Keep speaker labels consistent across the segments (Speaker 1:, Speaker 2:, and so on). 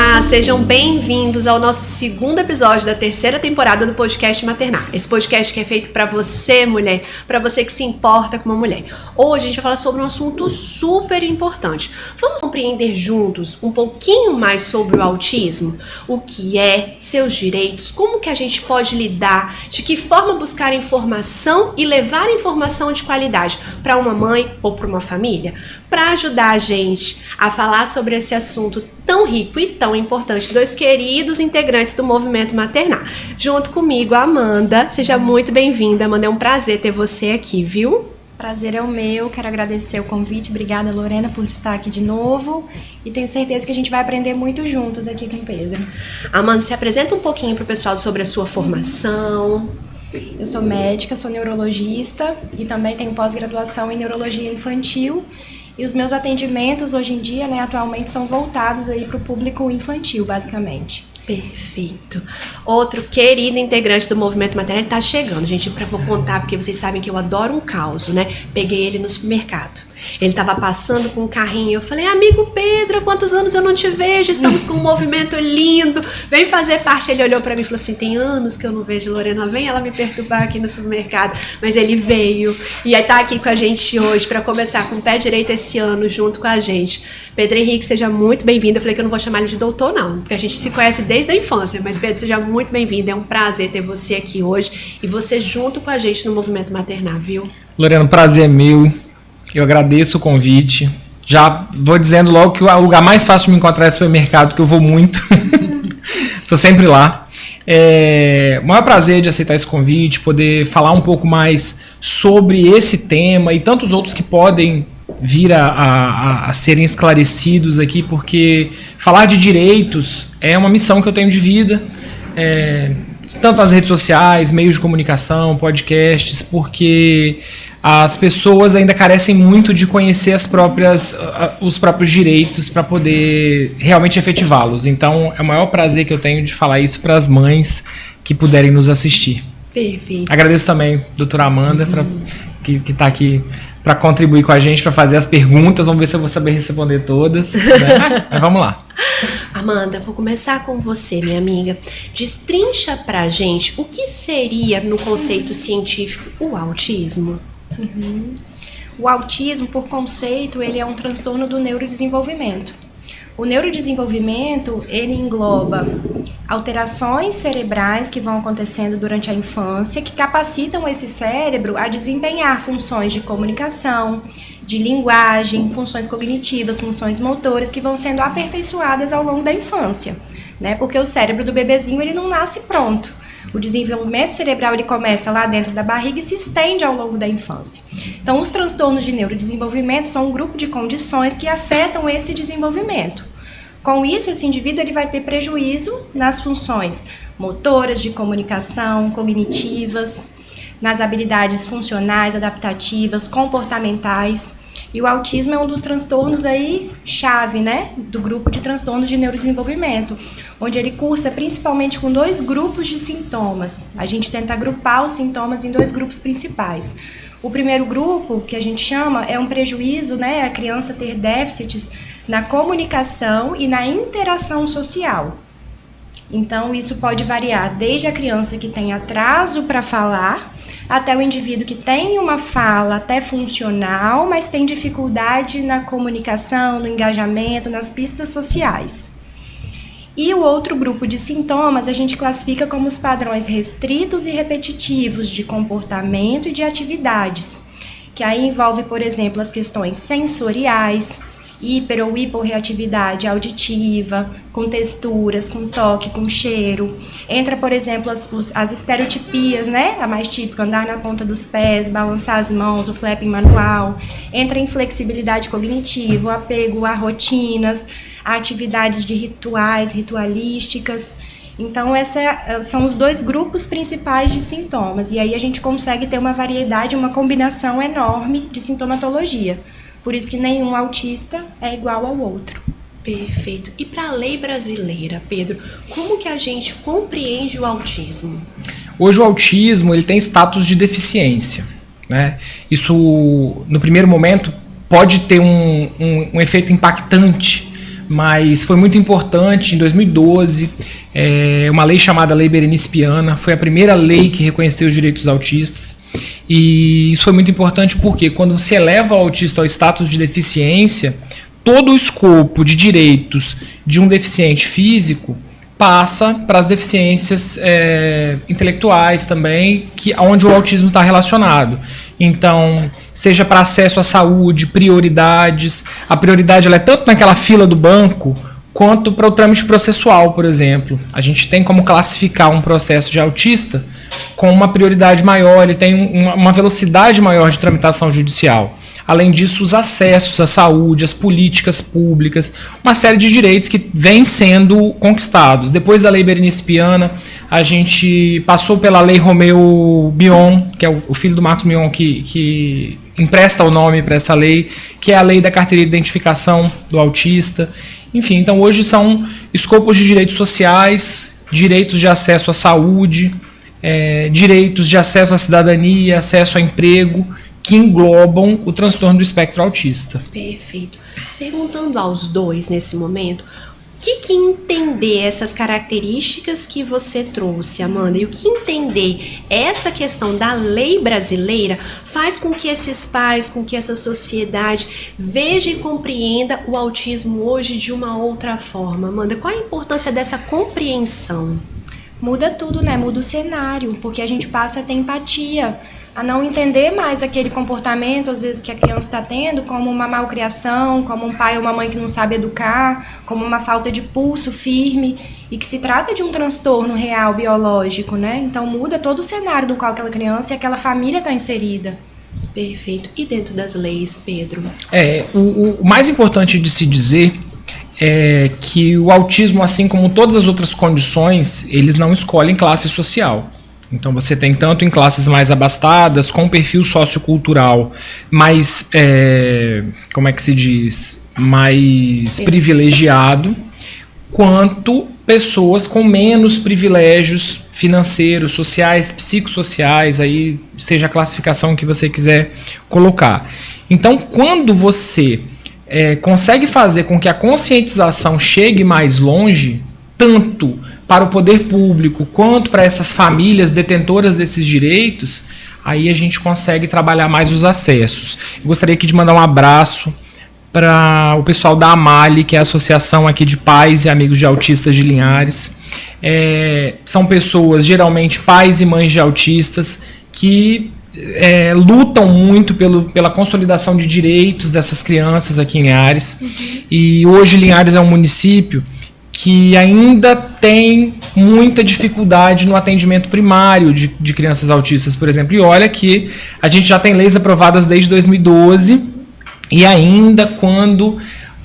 Speaker 1: Olá, sejam bem-vindos ao nosso segundo episódio da terceira temporada do podcast Maternar. Esse podcast que é feito para você, mulher, para você que se importa com uma mulher. Hoje a gente vai falar sobre um assunto super importante. Vamos compreender juntos um pouquinho mais sobre o autismo? O que é, seus direitos, como que a gente pode lidar, de que forma buscar informação e levar informação de qualidade para uma mãe ou para uma família? Para ajudar a gente a falar sobre esse assunto tão rico e tão importante, dois queridos integrantes do Movimento Maternar. Junto comigo, a Amanda. Seja muito bem-vinda, Amanda. É um prazer ter você aqui, viu?
Speaker 2: Prazer é o meu, quero agradecer o convite. Obrigada, Lorena, por estar aqui de novo. E tenho certeza que a gente vai aprender muito juntos aqui com o Pedro.
Speaker 1: Amanda, se apresenta um pouquinho para o pessoal sobre a sua formação.
Speaker 2: Eu sou médica, sou neurologista e também tenho pós-graduação em neurologia infantil. E os meus atendimentos hoje em dia, atualmente, são voltados aí para o público infantil, basicamente.
Speaker 1: Perfeito. Outro querido integrante do Movimento Maternar, ele tá chegando, gente, vou contar, porque vocês sabem que eu adoro um caos, né? Peguei ele no supermercado. Ele tava passando com um carrinho, eu falei, amigo Pedro, há quantos anos eu não te vejo? Estamos com um movimento lindo, vem fazer parte. Ele olhou pra mim e falou assim, tem anos que eu não vejo Lorena, vem ela me perturbar aqui no supermercado. Mas ele veio e aí tá aqui com a gente hoje pra começar com o pé direito esse ano junto com a gente. Pedro Henrique, seja muito bem-vindo. Eu falei que eu não vou chamar ele de doutor não, porque a gente se conhece desde a infância, mas Pedro, seja muito bem-vindo, é um prazer ter você aqui hoje e você junto com a gente no Movimento Maternar, viu?
Speaker 3: Lorena, o prazer é meu. Eu agradeço o convite. Já vou dizendo logo que o lugar mais fácil de me encontrar é o supermercado, que eu vou muito. Estou sempre lá. O maior prazer de aceitar esse convite, poder falar um pouco mais sobre esse tema e tantos outros que podem vir a serem esclarecidos aqui, porque falar de direitos é uma missão que eu tenho de vida. Tanto nas redes sociais, meios de comunicação, podcasts, porque as pessoas ainda carecem muito de conhecer os próprios direitos para poder realmente efetivá-los. Então, é o maior prazer que eu tenho de falar isso para as mães que puderem nos assistir.
Speaker 1: Perfeito.
Speaker 3: Agradeço também a doutora Amanda, que está aqui para contribuir com a gente, para fazer as perguntas. Vamos ver se eu vou saber responder todas. Né? Mas vamos lá.
Speaker 1: Amanda, vou começar com você, minha amiga. Destrincha pra gente o que seria, no conceito científico, o autismo.
Speaker 2: O autismo, por conceito, ele é um transtorno do neurodesenvolvimento. O neurodesenvolvimento, ele engloba alterações cerebrais que vão acontecendo durante a infância, que capacitam esse cérebro a desempenhar funções de comunicação, de linguagem, funções cognitivas, funções motoras, que vão sendo aperfeiçoadas ao longo da infância, né? Porque o cérebro do bebezinho, ele não nasce pronto. O desenvolvimento cerebral, ele começa lá dentro da barriga e se estende ao longo da infância. Então, os transtornos de neurodesenvolvimento são um grupo de condições que afetam esse desenvolvimento. Com isso, esse indivíduo ele vai ter prejuízo nas funções motoras, de comunicação, cognitivas, nas habilidades funcionais, adaptativas, comportamentais. E o autismo é um dos transtornos aí chave, né, do grupo de transtornos de neurodesenvolvimento, onde ele cursa principalmente com dois grupos de sintomas. A gente tenta agrupar os sintomas em dois grupos principais. O primeiro grupo, que a gente chama, é um prejuízo, né, a criança ter déficits na comunicação e na interação social. Então, isso pode variar desde a criança que tem atraso para falar, até o indivíduo que tem uma fala até funcional, mas tem dificuldade na comunicação, no engajamento, nas pistas sociais. E o outro grupo de sintomas a gente classifica como os padrões restritos e repetitivos de comportamento e de atividades, que aí envolve, por exemplo, as questões sensoriais, hiper ou hiporreatividade auditiva, com texturas, com toque, com cheiro. Entra, por exemplo, as estereotipias, né? A mais típica, andar na ponta dos pés, balançar as mãos, o flapping manual. Entra a inflexibilidade cognitiva, o apego a rotinas, a atividades de rituais, ritualísticas. Então, esses são os dois grupos principais de sintomas. E aí a gente consegue ter uma variedade, uma combinação enorme de sintomatologia. Por isso que nenhum autista é igual ao outro.
Speaker 1: Perfeito. E para a lei brasileira, Pedro, como que a gente compreende o autismo?
Speaker 3: Hoje o autismo ele tem status de deficiência, né? Isso, no primeiro momento, pode ter um efeito impactante mas foi muito importante. Em 2012, uma lei chamada Lei Berenice Piana foi a primeira lei que reconheceu os direitos dos autistas. E isso foi muito importante porque quando você eleva o autista ao status de deficiência, todo o escopo de direitos de um deficiente físico passa para as deficiências intelectuais também, onde o autismo está relacionado. Então, seja para acesso à saúde, prioridades. A prioridade ela é tanto naquela fila do banco, quanto para o trâmite processual, por exemplo. A gente tem como classificar um processo de autista com uma prioridade maior, ele tem uma velocidade maior de tramitação judicial. Além disso, os acessos à saúde, as políticas públicas, uma série de direitos que vêm sendo conquistados. Depois da Lei Berenice Piana, a gente passou pela Lei Romeu Bion, que é o filho do Marcos Mion que empresta o nome para essa lei, que é a lei da carteira de identificação do autista. Enfim, então hoje são escopos de direitos sociais, direitos de acesso à saúde, direitos de acesso à cidadania, acesso ao emprego, que englobam o transtorno do espectro autista.
Speaker 1: Perfeito. Perguntando aos dois nesse momento, o que entender essas características que você trouxe, Amanda, e o que entender essa questão da lei brasileira faz com que esses pais, com que essa sociedade veja e compreenda o autismo hoje de uma outra forma? Amanda, qual a importância dessa compreensão?
Speaker 2: Muda tudo, né? Muda o cenário, porque a gente passa a ter empatia, a não entender mais aquele comportamento, às vezes, que a criança está tendo, como uma malcriação, como um pai ou uma mãe que não sabe educar, como uma falta de pulso firme, e que se trata de um transtorno real, biológico, né? Então muda todo o cenário do qual aquela criança e aquela família está inserida.
Speaker 1: Perfeito. E dentro das leis, Pedro?
Speaker 3: O mais importante de se dizer é que o autismo, assim como todas as outras condições, eles não escolhem classe social. Então você tem tanto em classes mais abastadas, com perfil sociocultural mais, como é que se diz, mais privilegiado, quanto pessoas com menos privilégios financeiros, sociais, psicossociais, aí seja a classificação que você quiser colocar. Então, quando você consegue fazer com que a conscientização chegue mais longe, tanto para o poder público quanto para essas famílias detentoras desses direitos, aí a gente consegue trabalhar mais os acessos. Eu gostaria aqui de mandar um abraço para o pessoal da AMALI, que é a Associação aqui de Pais e Amigos de Autistas de Linhares. São pessoas, geralmente pais e mães de autistas, que lutam muito pela consolidação de direitos dessas crianças aqui em Linhares. Uhum. E hoje Linhares é um município que ainda tem muita dificuldade no atendimento primário de crianças autistas, por exemplo. E olha que a gente já tem leis aprovadas desde 2012, e ainda quando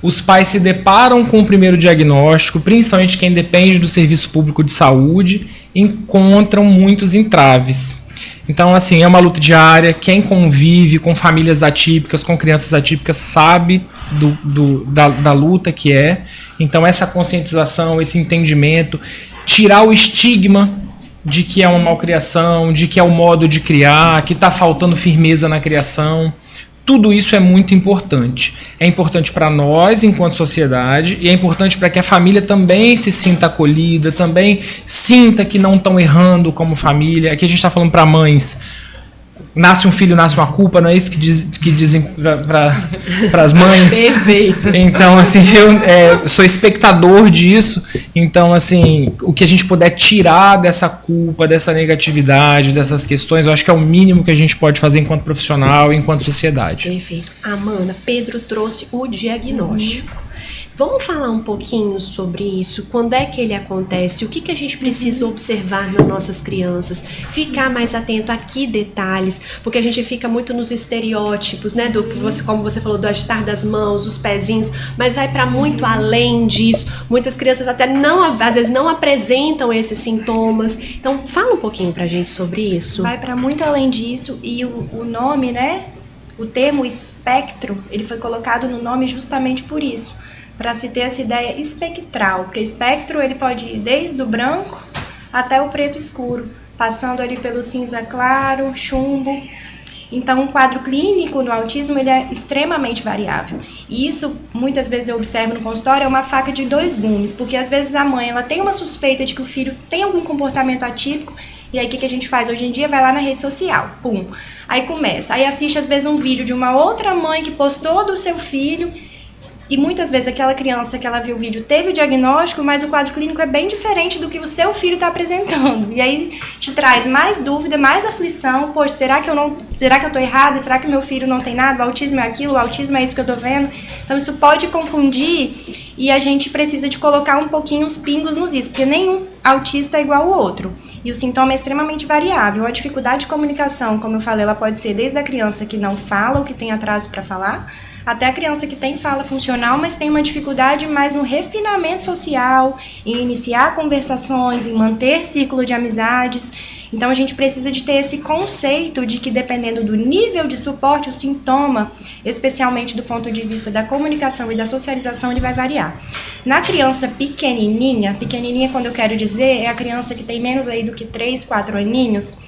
Speaker 3: os pais se deparam com o primeiro diagnóstico, principalmente quem depende do serviço público de saúde, encontram muitos entraves. Então, assim, é uma luta diária. Quem convive com famílias atípicas, com crianças atípicas, sabe da luta que é. Então, essa conscientização, esse entendimento, tirar o estigma de que é uma malcriação, de que é o modo de criar, que está faltando firmeza na criação. Tudo isso é muito importante. É importante para nós, enquanto sociedade, e é importante para que a família também se sinta acolhida, também sinta que não estão errando como família. Aqui a gente está falando para mães. Nasce um filho, nasce uma culpa, não é isso que dizem para as mães?
Speaker 1: Perfeito.
Speaker 3: Então, assim, eu sou espectador disso. Então, assim, o que a gente puder tirar dessa culpa, dessa negatividade, dessas questões, eu acho que é o mínimo que a gente pode fazer enquanto profissional, enquanto sociedade.
Speaker 1: Perfeito. Amanda, Pedro trouxe o diagnóstico. Vamos falar um pouquinho sobre isso? Quando é que ele acontece? O que a gente precisa observar nas nossas crianças? Ficar mais atento a que detalhes? Porque a gente fica muito nos estereótipos, né? Como você falou, do agitar das mãos, os pezinhos, mas vai para muito além disso. Muitas crianças até às vezes não apresentam esses sintomas. Então, fala um pouquinho pra gente sobre isso.
Speaker 2: Vai para muito além disso, e o nome, né? O termo espectro, ele foi colocado no nome justamente por isso, para se ter essa ideia espectral, porque espectro ele pode ir desde o branco até o preto escuro, passando ali pelo cinza claro, chumbo. Então, o quadro clínico no autismo ele é extremamente variável. E isso, muitas vezes eu observo no consultório, é uma faca de dois gumes, porque às vezes a mãe ela tem uma suspeita de que o filho tem algum comportamento atípico, e aí o que a gente faz hoje em dia? Vai lá na rede social, pum. Aí começa, aí assiste às vezes um vídeo de uma outra mãe que postou do seu filho, e muitas vezes aquela criança que ela viu o vídeo teve o diagnóstico, mas o quadro clínico é bem diferente do que o seu filho está apresentando. E aí te traz mais dúvida, mais aflição. Poxa, será que eu tô errada? Será que meu filho não tem nada? O autismo é aquilo, o autismo é isso que eu tô vendo. Então isso pode confundir e a gente precisa de colocar um pouquinho os pingos nos is, porque nenhum autista é igual ao outro. E o sintoma é extremamente variável. A dificuldade de comunicação, como eu falei, ela pode ser desde a criança que não fala ou que tem atraso para falar, até a criança que tem fala funcional, mas tem uma dificuldade mais no refinamento social, em iniciar conversações, em manter círculo de amizades. Então a gente precisa de ter esse conceito de que dependendo do nível de suporte, o sintoma, especialmente do ponto de vista da comunicação e da socialização, ele vai variar. Na criança pequenininha quando eu quero dizer, é a criança que tem menos aí do que 3, 4 aninhos.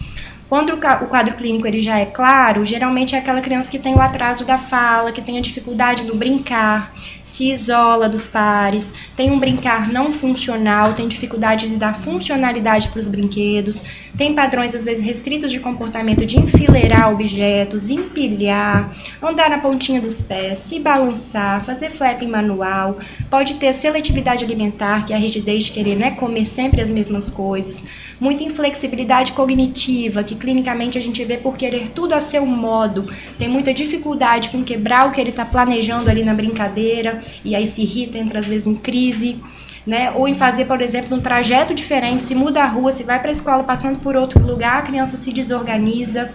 Speaker 2: Quando o quadro clínico ele já é claro, geralmente é aquela criança que tem o atraso da fala, que tem a dificuldade no brincar, se isola dos pares, tem um brincar não funcional, tem dificuldade de dar funcionalidade para os brinquedos, tem padrões às vezes restritos de comportamento de enfileirar objetos, empilhar, andar na pontinha dos pés, se balançar, fazer flapping manual, pode ter seletividade alimentar, que é a rigidez de querer, né, comer sempre as mesmas coisas, muita inflexibilidade cognitiva, que clinicamente a gente vê por querer tudo a seu modo, tem muita dificuldade com quebrar o que ele está planejando ali na brincadeira, e aí se irrita, entra às vezes em crise, né? Ou em fazer, por exemplo, um trajeto diferente, se muda a rua, se vai para a escola passando por outro lugar, a criança se desorganiza.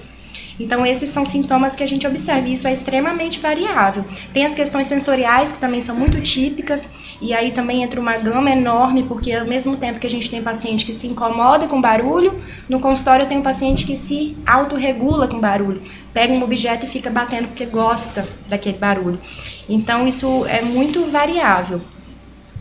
Speaker 2: Então esses são sintomas que a gente observa, e isso é extremamente variável. Tem as questões sensoriais, que também são muito típicas, e aí também entra uma gama enorme, porque ao mesmo tempo que a gente tem paciente que se incomoda com barulho, no consultório eu tenho paciente que se autorregula com barulho, pega um objeto e fica batendo porque gosta daquele barulho. Então isso é muito variável.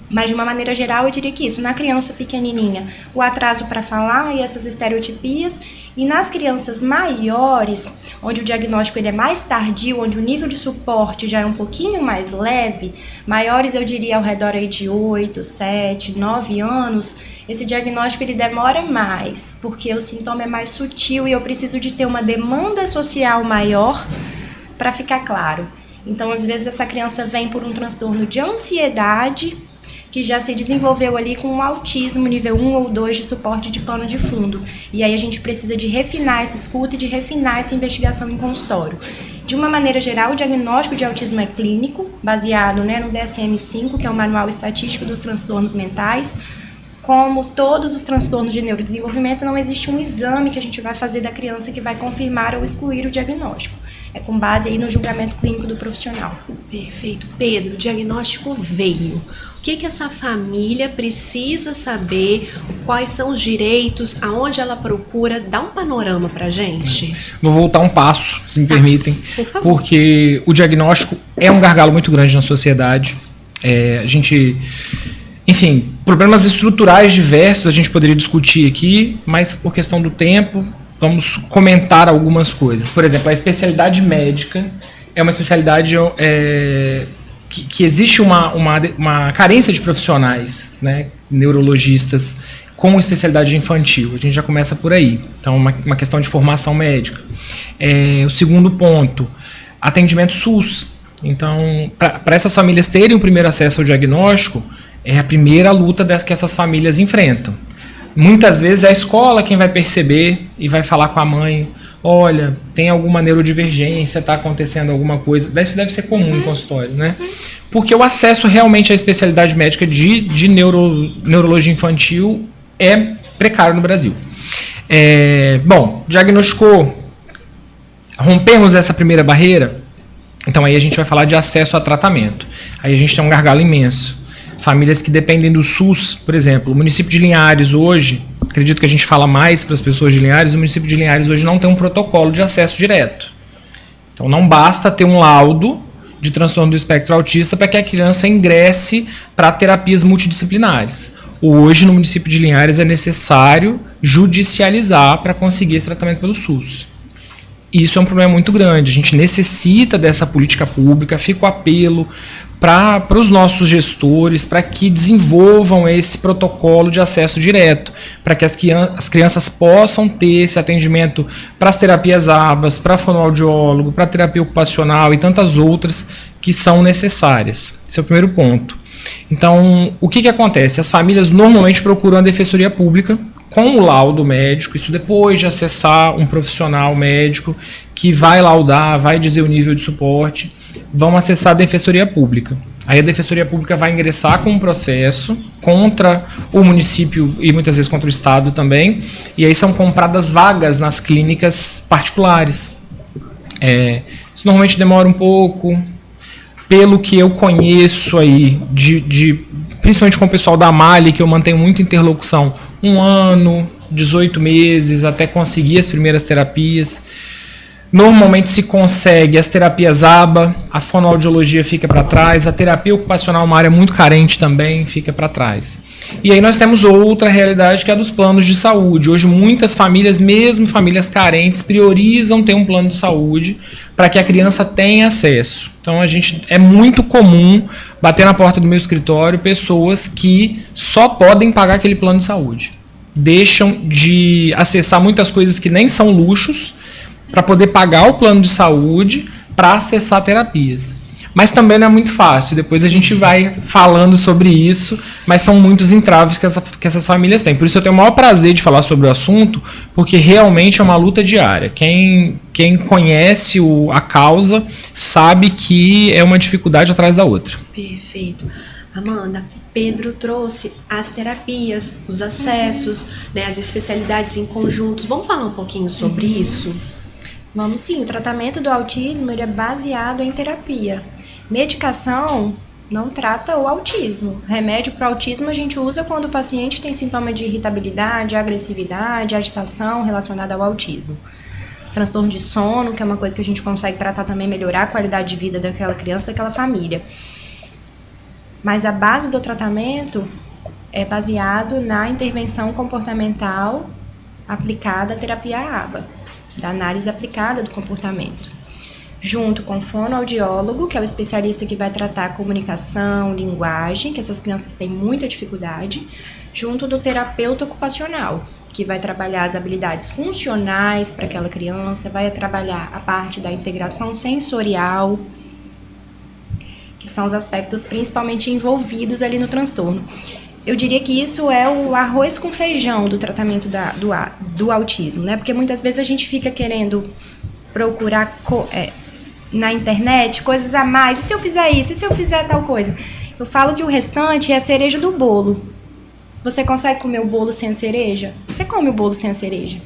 Speaker 2: Mas de uma maneira geral eu diria que isso, na criança pequenininha, o atraso para falar e essas estereotipias, e nas crianças maiores, onde o diagnóstico ele é mais tardio, onde o nível de suporte já é um pouquinho mais leve, maiores eu diria ao redor aí de 8, 7, 9 anos, esse diagnóstico ele demora mais, porque o sintoma é mais sutil e eu preciso de ter uma demanda social maior para ficar claro. Então, às vezes, essa criança vem por um transtorno de ansiedade, que já se desenvolveu ali com um autismo nível 1 ou 2 de suporte de pano de fundo. E aí a gente precisa de refinar essa escuta e de refinar essa investigação em consultório. De uma maneira geral, o diagnóstico de autismo é clínico, baseado, né, no DSM-5, que é o Manual Estatístico dos Transtornos Mentais. Como todos os transtornos de neurodesenvolvimento, não existe um exame que a gente vai fazer da criança que vai confirmar ou excluir o diagnóstico. É com base aí no julgamento clínico do profissional.
Speaker 1: Perfeito. Pedro, o diagnóstico veio. O que essa família precisa saber? Quais são os direitos? Aonde ela procura? Dá um panorama pra gente.
Speaker 3: Vou voltar um passo, se me permitem.
Speaker 1: Por favor.
Speaker 3: Porque o diagnóstico é um gargalo muito grande na sociedade. A gente... Enfim, problemas estruturais diversos a gente poderia discutir aqui, mas por questão do tempo, vamos comentar algumas coisas. Por exemplo, a especialidade médica é uma especialidade que existe uma carência de profissionais, né, neurologistas com especialidade infantil. A gente já começa por aí. Então, uma questão de formação médica. O segundo ponto, atendimento SUS. Então, para essas famílias terem o primeiro acesso ao diagnóstico, é a primeira luta que essas famílias enfrentam. Muitas vezes é a escola quem vai perceber e vai falar com a mãe, olha, tem alguma neurodivergência, está acontecendo alguma coisa. Isso deve ser comum no consultório, né? Porque o acesso realmente à especialidade médica de neurologia infantil é precário no Brasil. Bom, diagnosticou, rompemos essa primeira barreira, então aí a gente vai falar de acesso a tratamento. Aí a gente tem um gargalo imenso. Famílias que dependem do SUS, por exemplo, o município de Linhares hoje, acredito que a gente fala mais para as pessoas de Linhares, o município de Linhares hoje não tem um protocolo de acesso direto. Então não basta ter um laudo de transtorno do espectro autista para que a criança ingresse para terapias multidisciplinares. Hoje no município de Linhares é necessário judicializar para conseguir esse tratamento pelo SUS. E isso é um problema muito grande. A gente necessita dessa política pública. Fica o apelo para os nossos gestores, para que desenvolvam esse protocolo de acesso direto, para que as crianças possam ter esse atendimento para as terapias ABAs, para fonoaudiólogo, para terapia ocupacional e tantas outras que são necessárias. Esse é o primeiro ponto. Então, o que acontece? As famílias normalmente procuram a defensoria pública com o laudo médico, isso depois de acessar um profissional médico que vai laudar, vai dizer o nível de suporte, vão acessar a defensoria pública. Aí a defensoria pública vai ingressar com um processo contra o município e muitas vezes contra o estado também, e aí são compradas vagas nas clínicas particulares. Isso normalmente demora um pouco. Pelo que eu conheço aí, principalmente com o pessoal da Mali, que eu mantenho muita interlocução, 1 ano, 18 meses, até conseguir as primeiras terapias. Normalmente se consegue as terapias ABA, a fonoaudiologia fica para trás, a terapia ocupacional, uma área muito carente também, fica para trás. E aí nós temos outra realidade que é a dos planos de saúde. Hoje muitas famílias, mesmo famílias carentes, priorizam ter um plano de saúde para que a criança tenha acesso. Então é muito comum bater na porta do meu escritório pessoas que só podem pagar aquele plano de saúde. Deixam de acessar muitas coisas que nem são luxos para poder pagar o plano de saúde para acessar terapias. Mas também não é muito fácil, depois a gente vai falando sobre isso, mas são muitos entraves que essas famílias têm. Por isso eu tenho o maior prazer de falar sobre o assunto, porque realmente é uma luta diária. Quem conhece a causa sabe que é uma dificuldade atrás da outra.
Speaker 1: Perfeito. Amanda, Pedro trouxe as terapias, os acessos, né, as especialidades em conjuntos. Vamos falar um pouquinho sobre isso?
Speaker 2: Vamos sim, o tratamento do autismo ele é baseado em terapia. Medicação não trata o autismo. Remédio para autismo a gente usa quando o paciente tem sintoma de irritabilidade, agressividade, agitação relacionada ao autismo. Transtorno de sono, que é uma coisa que a gente consegue tratar também, melhorar a qualidade de vida daquela criança, daquela família. Mas a base do tratamento é baseado na intervenção comportamental aplicada à terapia ABA, da análise aplicada do comportamento. Junto com o fonoaudiólogo, que é o especialista que vai tratar comunicação, linguagem, que essas crianças têm muita dificuldade, junto do terapeuta ocupacional, que vai trabalhar as habilidades funcionais para aquela criança, vai trabalhar a parte da integração sensorial, que são os aspectos principalmente envolvidos ali no transtorno. Eu diria que isso é o arroz com feijão do tratamento do autismo, né? Porque muitas vezes a gente fica querendo procurar na internet coisas a mais. E se eu fizer isso? E se eu fizer tal coisa? Eu falo que o restante é a cereja do bolo. Você consegue comer o bolo sem a cereja? Você come o bolo sem a cereja.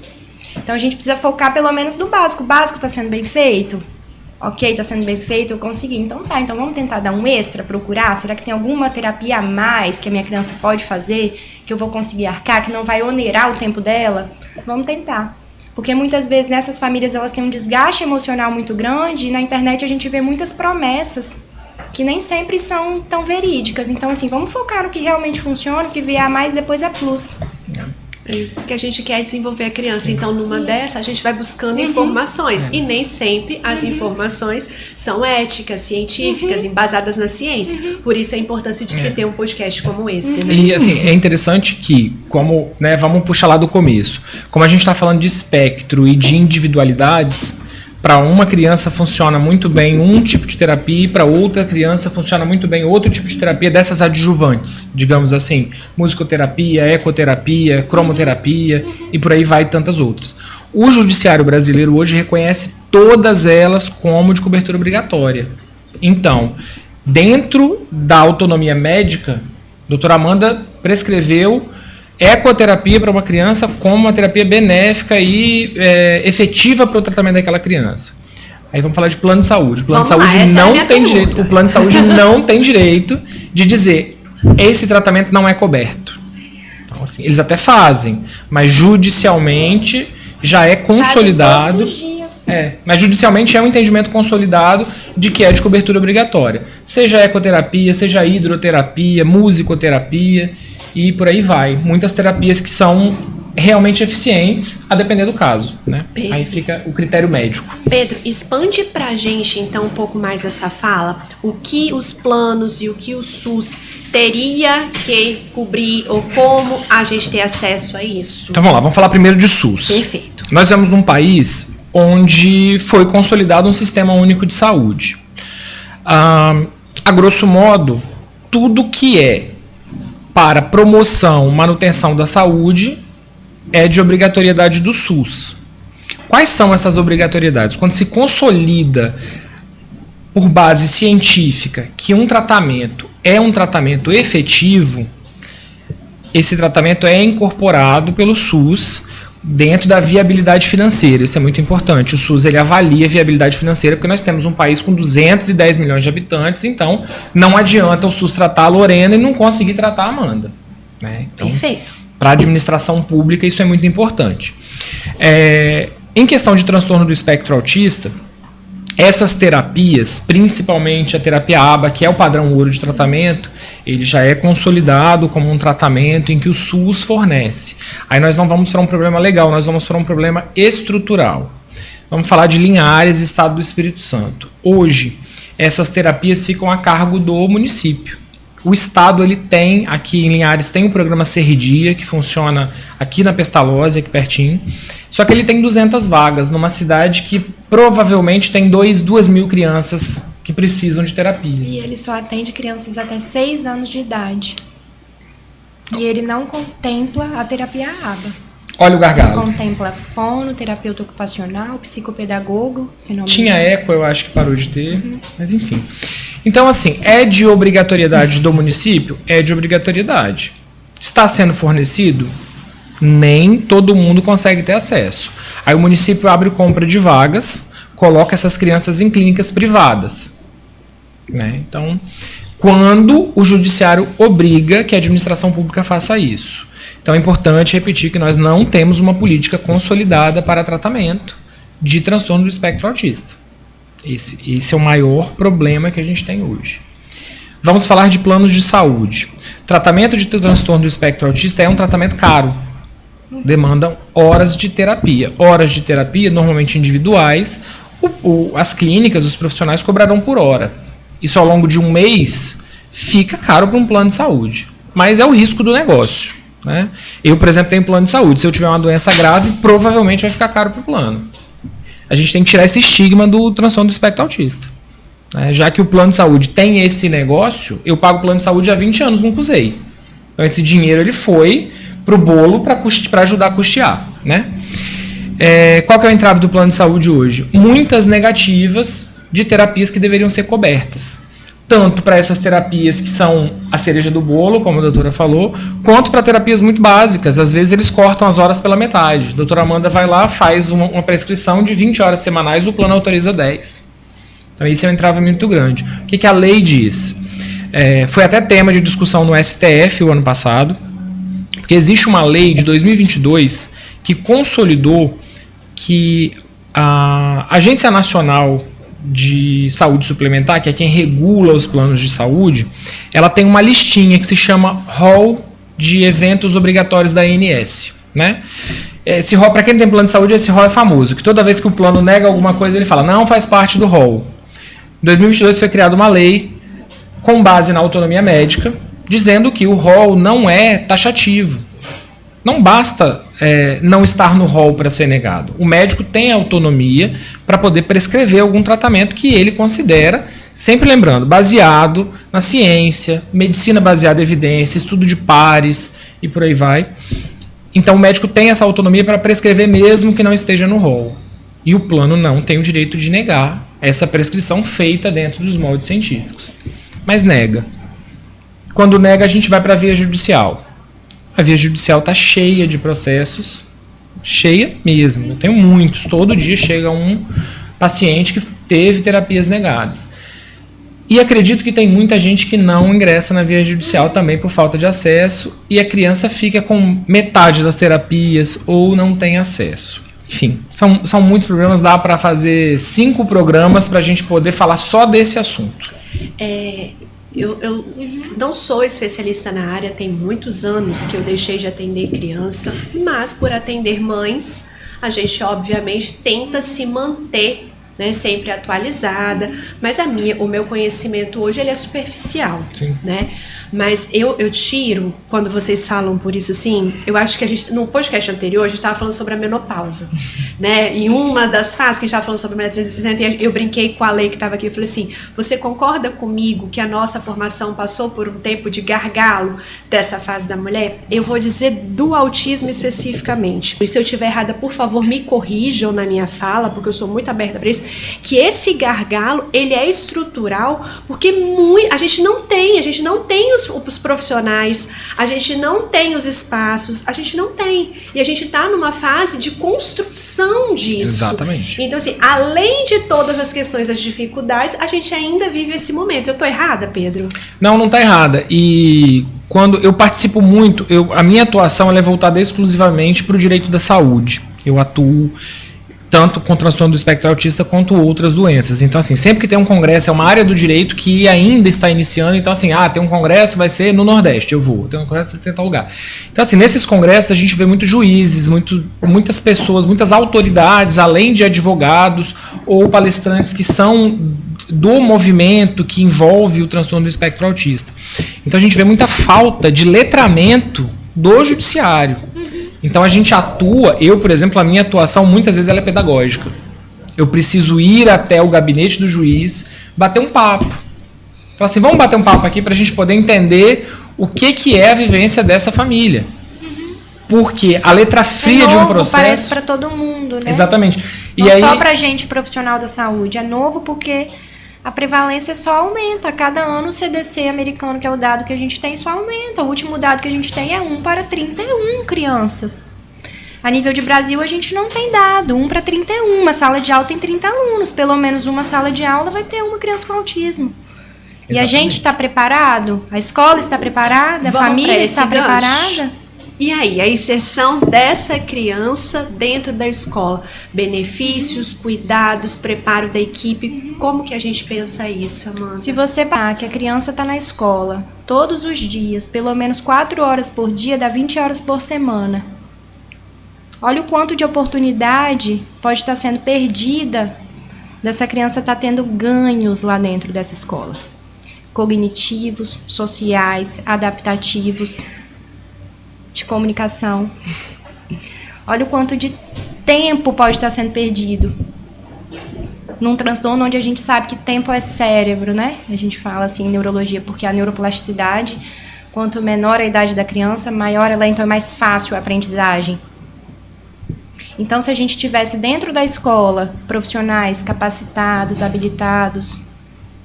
Speaker 2: Então a gente precisa focar pelo menos no básico. O básico está sendo bem feito? Ok, está sendo bem feito, eu consegui. Então tá, então vamos tentar dar um extra, procurar. Será que tem alguma terapia a mais que a minha criança pode fazer, que eu vou conseguir arcar, que não vai onerar o tempo dela? Vamos tentar. Porque muitas vezes nessas famílias elas têm um desgaste emocional muito grande e na internet a gente vê muitas promessas que nem sempre são tão verídicas. Então assim, vamos focar no que realmente funciona, o que vier a mais depois é plus.
Speaker 1: Que a gente quer desenvolver a criança. Sim. Então, numa dessa, a gente vai buscando informações. E nem sempre as informações são éticas, científicas, embasadas na ciência. Por isso a importância de se ter um podcast como esse. Né?
Speaker 3: E assim, é interessante que, como, né, vamos puxar lá do começo, como a gente está falando de espectro e de individualidades, para uma criança funciona muito bem um tipo de terapia e para outra criança funciona muito bem outro tipo de terapia dessas adjuvantes, digamos assim, musicoterapia, ecoterapia, cromoterapia e por aí vai tantas outras. O judiciário brasileiro hoje reconhece todas elas como de cobertura obrigatória. Então, dentro da autonomia médica, a doutora Amanda prescreveu ecoterapia para uma criança como uma terapia benéfica e efetiva para o tratamento daquela criança. Aí vamos falar de plano de saúde. O plano de saúde não tem direito. O plano de saúde não tem direito de dizer esse tratamento não é coberto. Então, assim, eles até fazem, mas judicialmente já é consolidado. Todos os dias. Mas judicialmente é um entendimento consolidado de que é de cobertura obrigatória. Seja ecoterapia, seja hidroterapia, musicoterapia. E por aí vai. Muitas terapias que são realmente eficientes, a depender do caso, né? Aí fica o critério médico.
Speaker 1: Pedro, expande pra gente então um pouco mais essa fala, o que os planos e o que o SUS teria que cobrir ou como a gente ter acesso a isso.
Speaker 3: Então vamos lá, vamos falar primeiro de SUS.
Speaker 1: Perfeito.
Speaker 3: Nós vivemos num país onde foi consolidado um sistema único de saúde. A grosso modo, tudo que é para promoção, manutenção da saúde é de obrigatoriedade do SUS. Quais são essas obrigatoriedades? Quando se consolida por base científica que um tratamento é um tratamento efetivo, esse tratamento é incorporado pelo SUS dentro da viabilidade financeira. Isso é muito importante. O SUS ele avalia a viabilidade financeira porque nós temos um país com 210 milhões de habitantes, então não adianta o SUS tratar a Lorena e não conseguir tratar a Amanda, né? Então,
Speaker 1: perfeito.
Speaker 3: Para a administração pública isso é muito importante. Em questão de transtorno do espectro autista, essas terapias, principalmente a terapia ABA, que é o padrão ouro de tratamento, ele já é consolidado como um tratamento em que o SUS fornece. Aí nós não vamos para um problema legal, nós vamos para um problema estrutural. Vamos falar de Linhares, Estado do Espírito Santo. Hoje, essas terapias ficam a cargo do município. O Estado, ele tem, aqui em Linhares, tem o programa Serridia, que funciona aqui na Pestalozzi, aqui pertinho. Só que ele tem 200 vagas, numa cidade que provavelmente tem 2.000 crianças que precisam de terapias.
Speaker 2: E ele só atende crianças até 6 anos de idade. E ele não contempla a terapia ABA.
Speaker 3: Olha o gargalo.
Speaker 2: Ele contempla fono, terapeuta ocupacional, psicopedagogo, se não me
Speaker 3: Tinha
Speaker 2: engano.
Speaker 3: eco, eu acho que parou de ter, mas enfim. Então, assim, é de obrigatoriedade do município? É de obrigatoriedade. Está sendo fornecido? Nem todo mundo consegue ter acesso. Aí o município abre compra de vagas, coloca essas crianças em clínicas privadas, né? Então, quando o judiciário obriga que a administração pública faça isso. Então é importante repetir que nós não temos uma política consolidada para tratamento de transtorno do espectro autista. Esse é o maior problema que a gente tem hoje. Vamos falar de planos de saúde. Tratamento de transtorno do espectro autista é um tratamento caro. Demandam horas de terapia. Horas de terapia, normalmente individuais. As clínicas, os profissionais cobrarão por hora. Isso ao longo de um mês fica caro para um plano de saúde. Mas é o risco do negócio, né? Eu, por exemplo, tenho plano de saúde. Se eu tiver uma doença grave, provavelmente vai ficar caro para o plano. A gente tem que tirar esse estigma do transtorno do espectro autista, né? Já que o plano de saúde tem esse negócio, eu pago o plano de saúde há 20 anos, nunca usei. Então esse dinheiro ele foi para o bolo para ajudar a custear, né? Qual que é o entrave do plano de saúde hoje? Muitas negativas de terapias que deveriam ser cobertas. Tanto para essas terapias que são a cereja do bolo, como a doutora falou, quanto para terapias muito básicas. Às vezes eles cortam as horas pela metade. A doutora Amanda vai lá, faz uma prescrição de 20 horas semanais, o plano autoriza 10. Então isso é um entrave muito grande. O que a lei diz? Foi até tema de discussão no STF o ano passado, porque existe uma lei de 2022 que consolidou que a Agência Nacional de Saúde Suplementar, que é quem regula os planos de saúde, ela tem uma listinha que se chama rol de eventos obrigatórios da ANS, né? Esse rol, para quem tem plano de saúde, esse rol é famoso, que toda vez que o plano nega alguma coisa, ele fala, não faz parte do rol. Em 2022 foi criada uma lei com base na autonomia médica, dizendo que o rol não é taxativo. Não basta não estar no rol para ser negado. O médico tem autonomia para poder prescrever algum tratamento que ele considera, sempre lembrando, baseado na ciência, medicina baseada em evidência, estudo de pares e por aí vai. Então o médico tem essa autonomia para prescrever mesmo que não esteja no rol. E o plano não tem o direito de negar essa prescrição feita dentro dos moldes científicos. Mas nega. Quando nega, a gente vai para a via judicial. A via judicial está cheia de processos, cheia mesmo. Eu tenho muitos. Todo dia chega um paciente que teve terapias negadas. E acredito que tem muita gente que não ingressa na via judicial também por falta de acesso e a criança fica com metade das terapias ou não tem acesso. Enfim, são muitos problemas. Dá para fazer 5 programas para a gente poder falar só desse assunto.
Speaker 1: Eu não sou especialista na área, tem muitos anos que eu deixei de atender criança, mas por atender mães, a gente obviamente tenta se manter, né, sempre atualizada, mas o meu conhecimento hoje ele é superficial,
Speaker 3: Sim.
Speaker 1: né? Mas eu tiro, quando vocês falam por isso assim, eu acho que no podcast anterior, a gente estava falando sobre a menopausa, né? Em uma das fases que a gente estava falando sobre a mulher 360, eu brinquei com a Lei que estava aqui, eu falei assim, você concorda comigo que a nossa formação passou por um tempo de gargalo dessa fase da mulher? Eu vou dizer do autismo especificamente. E se eu estiver errada, por favor, me corrijam na minha fala, porque eu sou muito aberta para isso, que esse gargalo, ele é estrutural, porque a gente não tem os profissionais, a gente não tem os espaços, a gente não tem. E a gente está numa fase de construção disso.
Speaker 3: Exatamente.
Speaker 1: Então, assim, além de todas as questões, as dificuldades, a gente ainda vive esse momento. Eu tô errada, Pedro?
Speaker 3: Não tá errada. E quando eu participo muito, a minha atuação ela é voltada exclusivamente para o direito da saúde. Eu atuo tanto com transtorno do espectro autista quanto outras doenças. Então, assim, sempre que tem um congresso, é uma área do direito que ainda está iniciando, então, assim, tem um congresso, vai ser no Nordeste, eu vou. Tem um congresso em tal lugar. Então, assim, nesses congressos a gente vê muitos juízes, muitas pessoas, muitas autoridades, além de advogados ou palestrantes que são do movimento que envolve o transtorno do espectro autista. Então, a gente vê muita falta de letramento do judiciário. Então a gente atua, por exemplo, a minha atuação muitas vezes ela é pedagógica. Eu preciso ir até o gabinete do juiz, bater um papo. Falar assim, vamos bater um papo aqui para a gente poder entender o que é a vivência dessa família. Porque a letra fria de um processo...
Speaker 2: parece para todo mundo, né?
Speaker 3: Exatamente.
Speaker 2: Não só para gente profissional da saúde. É novo porque a prevalência só aumenta. A cada ano o CDC americano, que é o dado que a gente tem, só aumenta. O último dado que a gente tem é 1 para 31 crianças. A nível de Brasil, a gente não tem dado. 1 para 31. Uma sala de aula tem 30 alunos. Pelo menos uma sala de aula vai ter uma criança com autismo. Exatamente. E a gente está preparado? A escola está preparada? A família está preparada?
Speaker 1: E aí, a inserção dessa criança dentro da escola, benefícios, cuidados, preparo da equipe, como que a gente pensa isso, Amanda?
Speaker 2: Se você pensar que a criança está na escola todos os dias, pelo menos 4 horas por dia, dá 20 horas por semana. Olha o quanto de oportunidade pode estar sendo perdida dessa criança estar tendo ganhos lá dentro dessa escola. Cognitivos, sociais, adaptativos, de comunicação. Olha o quanto de tempo pode estar sendo perdido num transtorno onde a gente sabe que tempo é cérebro, né? A gente fala assim em neurologia, porque a neuroplasticidade, quanto menor a idade da criança, maior ela, então é mais fácil a aprendizagem. Então, se a gente tivesse dentro da escola profissionais capacitados, habilitados,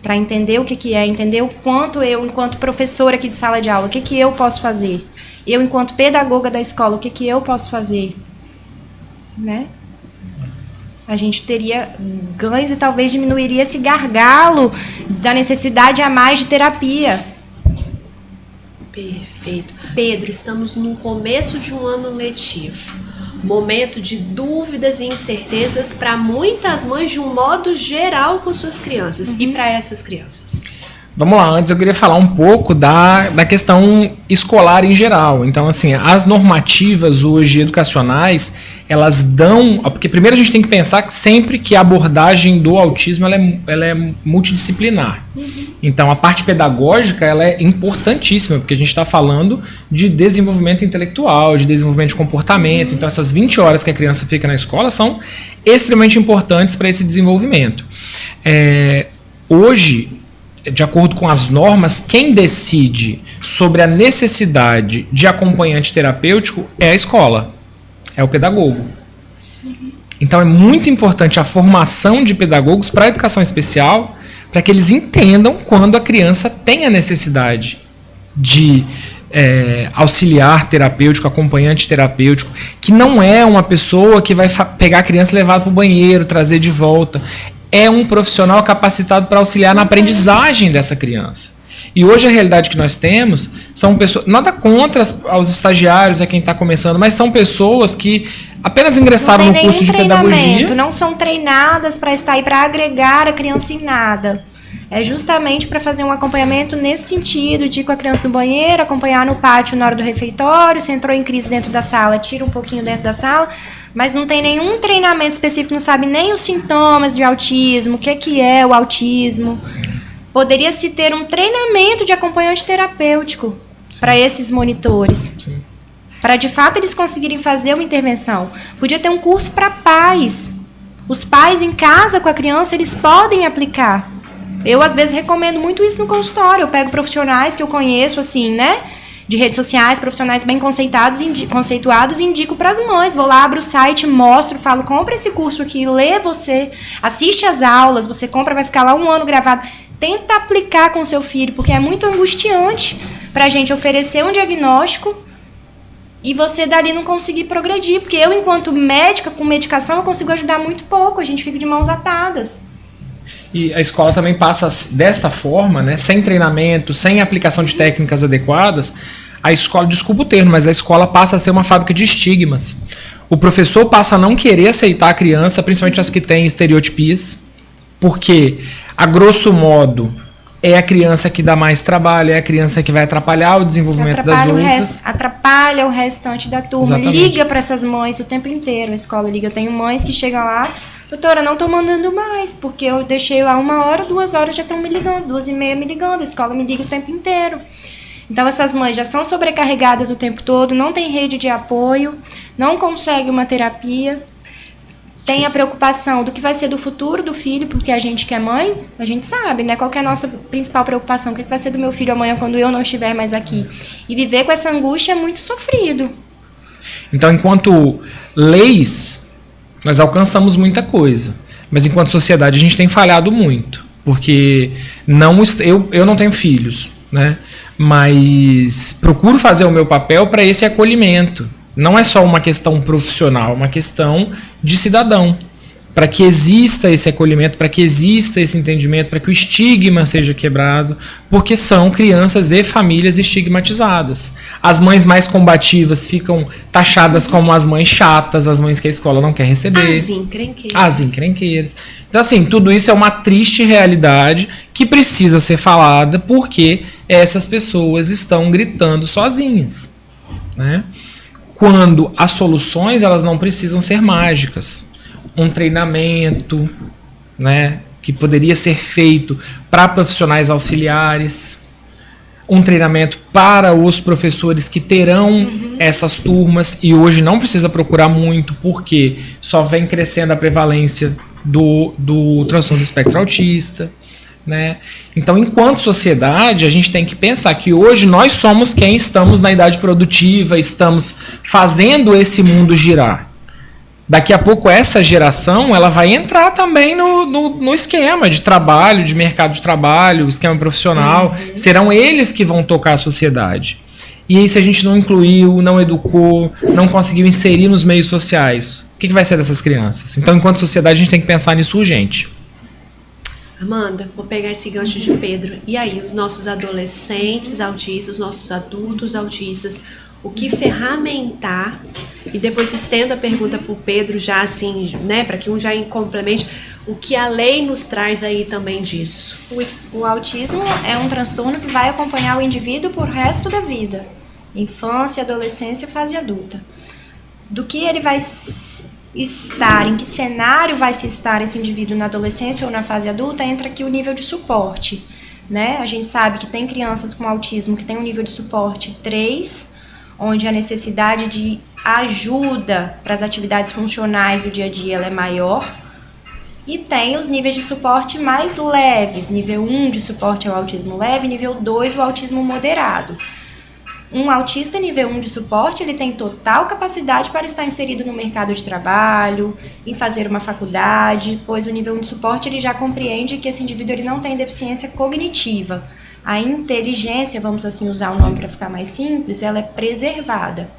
Speaker 2: para entender o que é, entender o quanto eu, enquanto professora aqui de sala de aula, o que eu posso fazer? Eu, enquanto pedagoga da escola, o que eu posso fazer? Né? A gente teria ganhos e talvez diminuiria esse gargalo da necessidade a mais de terapia.
Speaker 1: Perfeito. Pedro, estamos no começo de um ano letivo. Momento de dúvidas e incertezas para muitas mães de um modo geral com suas crianças e para essas crianças.
Speaker 3: Vamos lá, antes eu queria falar um pouco da questão escolar em geral. Então, assim, as normativas hoje educacionais, elas dão... Porque primeiro a gente tem que pensar que sempre que a abordagem do autismo ela é multidisciplinar. Então, a parte pedagógica ela é importantíssima, porque a gente está falando de desenvolvimento intelectual, de desenvolvimento de comportamento. Então, essas 20 horas que a criança fica na escola são extremamente importantes para esse desenvolvimento. Hoje, de acordo com as normas, quem decide sobre a necessidade de acompanhante terapêutico é a escola, é o pedagogo. Então é muito importante a formação de pedagogos para a educação especial, para que eles entendam quando a criança tem a necessidade de auxiliar terapêutico, acompanhante terapêutico, que não é uma pessoa que vai pegar a criança e levar para o banheiro, trazer de volta. É um profissional capacitado para auxiliar na aprendizagem dessa criança. E hoje a realidade que nós temos são pessoas, nada contra os estagiários, é quem está começando, mas são pessoas que apenas ingressaram no curso de pedagogia.
Speaker 2: Não são treinadas para estar aí para agregar a criança em nada. é justamente para fazer um acompanhamento nesse sentido, de ir com a criança no banheiro, acompanhar no pátio na hora do refeitório, se entrou em crise dentro da sala, tira um pouquinho dentro da sala, mas não tem nenhum treinamento específico, não sabe nem os sintomas de autismo, o que é o autismo. Poderia-se ter um treinamento de acompanhante terapêutico para esses monitores. Sim. Para, de fato, eles conseguirem fazer uma intervenção. Podia ter um curso para pais. Os pais em casa com a criança, eles podem aplicar. Eu, às vezes, recomendo muito isso no consultório. Eu pego profissionais que eu conheço, assim, né? De redes sociais, profissionais bem conceituados e indico para as mães. Vou lá, abro o site, mostro, falo, compra esse curso aqui, lê você, assiste as aulas, você compra, vai ficar lá 1 ano gravado. Tenta aplicar com seu filho, porque é muito angustiante para a gente oferecer um diagnóstico e você dali não conseguir progredir. Porque eu, enquanto médica, com medicação, eu consigo ajudar muito pouco. A gente fica de mãos atadas.
Speaker 3: E a escola também passa desta forma, né, sem treinamento, sem aplicação de técnicas adequadas, a escola, desculpa o termo, mas a escola passa a ser uma fábrica de estigmas. O professor passa a não querer aceitar a criança, principalmente as que têm estereotipias, porque, a grosso modo, é a criança que dá mais trabalho, é a criança que vai atrapalhar o desenvolvimento das outras.
Speaker 2: Atrapalha o restante da turma.
Speaker 3: Exatamente.
Speaker 2: Liga para essas mães o tempo inteiro, a escola liga. Eu tenho mães que chegam lá, doutora, não estou mandando mais, porque eu deixei lá 1 hora, 2 horas já estão me ligando, 2h30 me ligando, a escola me liga o tempo inteiro. Então essas mães já são sobrecarregadas o tempo todo, não tem rede de apoio, não conseguem uma terapia. Tem a preocupação do que vai ser do futuro do filho, porque a gente que é mãe, a gente sabe, né? Qual que é a nossa principal preocupação? O que vai ser do meu filho amanhã quando eu não estiver mais aqui? E viver com essa angústia é muito sofrido.
Speaker 3: Então, enquanto leis, nós alcançamos muita coisa. Mas enquanto sociedade a gente tem falhado muito. Porque eu não tenho filhos, né? Mas procuro fazer o meu papel para esse acolhimento. Não é só uma questão profissional, é uma questão de cidadão. Para que exista esse acolhimento, para que exista esse entendimento, para que o estigma seja quebrado, porque são crianças e famílias estigmatizadas. As mães mais combativas ficam taxadas como as mães chatas, as mães que a escola não quer receber. As encrenqueiras. Então, assim, tudo isso é uma triste realidade que precisa ser falada porque essas pessoas estão gritando sozinhas, né? Quando as soluções, elas não precisam ser mágicas. Um treinamento, né, que poderia ser feito para profissionais auxiliares, um treinamento para os professores que terão essas turmas, e hoje não precisa procurar muito, porque só vem crescendo a prevalência do transtorno do espectro autista, né? Então, enquanto sociedade, a gente tem que pensar que hoje nós somos quem estamos na idade produtiva, estamos fazendo esse mundo girar. Daqui a pouco essa geração ela vai entrar também no esquema de trabalho, de mercado de trabalho, esquema profissional. Serão eles que vão tocar a sociedade. E aí, se a gente não incluiu, não educou, não conseguiu inserir nos meios sociais, o que vai ser dessas crianças? Então, enquanto sociedade, a gente tem que pensar nisso urgente.
Speaker 1: Amanda, vou pegar esse gancho de Pedro. E aí, os nossos adolescentes autistas, os nossos adultos autistas, o que ferramentar? E depois estendo a pergunta para o Pedro já assim, né, para que um já complemente, o que a lei nos traz aí também disso?
Speaker 2: O autismo é um transtorno que vai acompanhar o indivíduo por resto da vida. Infância, adolescência e fase adulta. Do que ele vai estar, em que cenário vai se estar esse indivíduo na adolescência ou na fase adulta, entra aqui o nível de suporte, né? A gente sabe que tem crianças com autismo que tem um nível de suporte 3, onde a necessidade de ajuda para as atividades funcionais do dia a dia ela é maior, e tem os níveis de suporte mais leves, nível 1 de suporte é o autismo leve, nível 2 o autismo moderado. Um autista nível 1 de suporte, ele tem total capacidade para estar inserido no mercado de trabalho, em fazer uma faculdade, pois o nível 1 de suporte ele já compreende que esse indivíduo ele não tem deficiência cognitiva. A inteligência, vamos assim usar o nome para ficar mais simples, ela é preservada.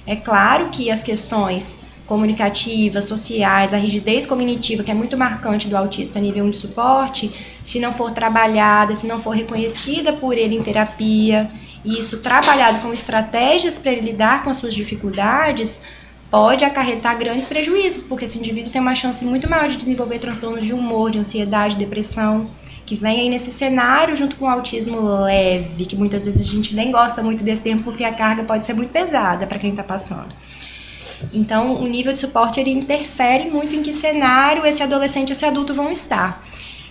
Speaker 2: É claro que as questões comunicativas, sociais, a rigidez cognitiva, que é muito marcante do autista nível 1 de suporte, se não for trabalhada, se não for reconhecida por ele em terapia, e isso trabalhado com estratégias para ele lidar com as suas dificuldades, pode acarretar grandes prejuízos, porque esse indivíduo tem uma chance muito maior de desenvolver transtornos de humor, de ansiedade, depressão. que vem aí nesse cenário junto com o autismo leve, que muitas vezes a gente nem gosta muito desse termo porque a carga pode ser muito pesada para quem está passando. Então, o nível de suporte ele interfere muito em que cenário esse adolescente e esse adulto vão estar.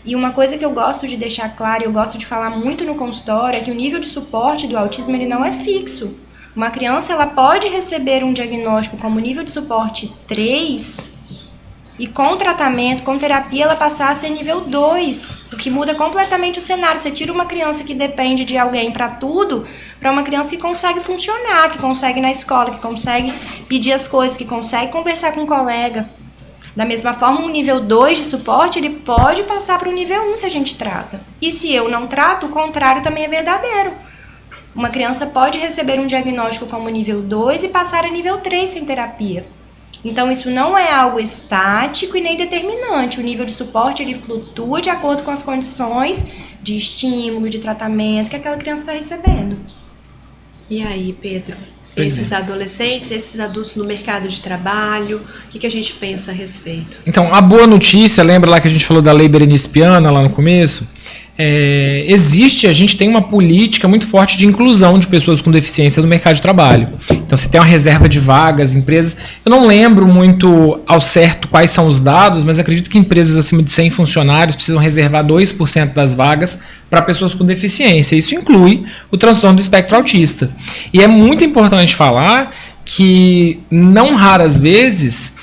Speaker 2: E uma coisa que eu gosto de deixar claro, eu gosto de falar muito no consultório, é que o nível de suporte do autismo ele não é fixo. Uma criança ela pode receber um diagnóstico como nível de suporte 3 e com tratamento, com terapia, ela passar a ser nível 2, o que muda completamente o cenário. Você tira uma criança que depende de alguém para tudo, para uma criança que consegue funcionar, que consegue ir na escola, que consegue pedir as coisas, que consegue conversar com um colega. Da mesma forma, um nível 2 de suporte, ele pode passar para o nível 1 se a gente trata. E se eu não trato, o contrário também é verdadeiro. Uma criança pode receber um diagnóstico como nível 2 e passar a nível 3 sem terapia. Então, isso não é algo estático e nem determinante. O nível de suporte, ele flutua de acordo com as condições de estímulo, de tratamento que aquela criança está recebendo.
Speaker 1: E aí, Pedro? Esses adolescentes, esses adultos no mercado de trabalho, o que a gente pensa a respeito?
Speaker 3: Então, a boa notícia, lembra lá que a gente falou da lei Berenice-Piana lá no começo? A gente tem uma política muito forte de inclusão de pessoas com deficiência no mercado de trabalho. Então você tem uma reserva de vagas, empresas, eu não lembro muito ao certo quais são os dados, mas acredito que empresas acima de 100 funcionários precisam reservar 2% das vagas para pessoas com deficiência. Isso inclui o transtorno do espectro autista. E é muito importante falar que não raras vezes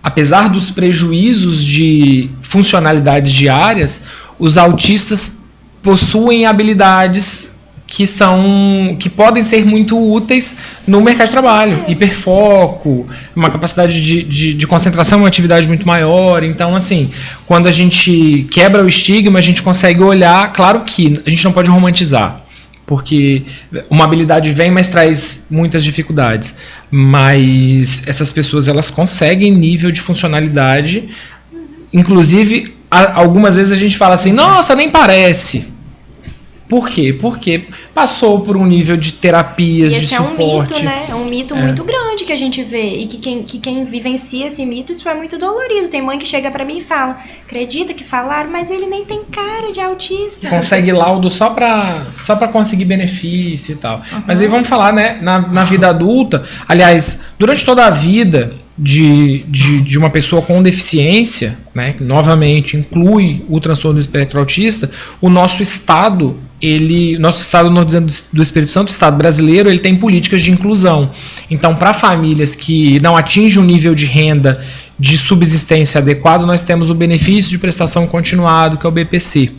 Speaker 3: apesar dos prejuízos de funcionalidades diárias, os autistas possuem habilidades que podem ser muito úteis no mercado de trabalho. Hiperfoco, uma capacidade de concentração, uma atividade muito maior. Então, assim, quando a gente quebra o estigma, a gente consegue olhar, claro que a gente não pode romantizar, porque uma habilidade vem, mas traz muitas dificuldades. Mas essas pessoas, elas conseguem nível de funcionalidade. Inclusive, algumas vezes a gente fala assim, nossa, nem parece. Por quê? Porque passou por um nível de terapias, de suporte.
Speaker 2: Esse é um mito, né? É um mito muito grande que a gente vê. E que quem vivencia esse mito, isso é muito dolorido. Tem mãe que chega pra mim e fala, acredita que falaram, mas ele nem tem cara de autista.
Speaker 3: Consegue laudo só pra conseguir benefício e tal. Uhum. Mas aí vamos falar, né? Na vida adulta, aliás, durante toda a vida de uma pessoa com deficiência, né, que novamente inclui o transtorno do espectro autista, o nosso Estado do Espírito Santo, o Estado brasileiro, ele tem políticas de inclusão. Então, para famílias que não atingem um nível de renda de subsistência adequado, nós temos o benefício de prestação continuado, que é o BPC.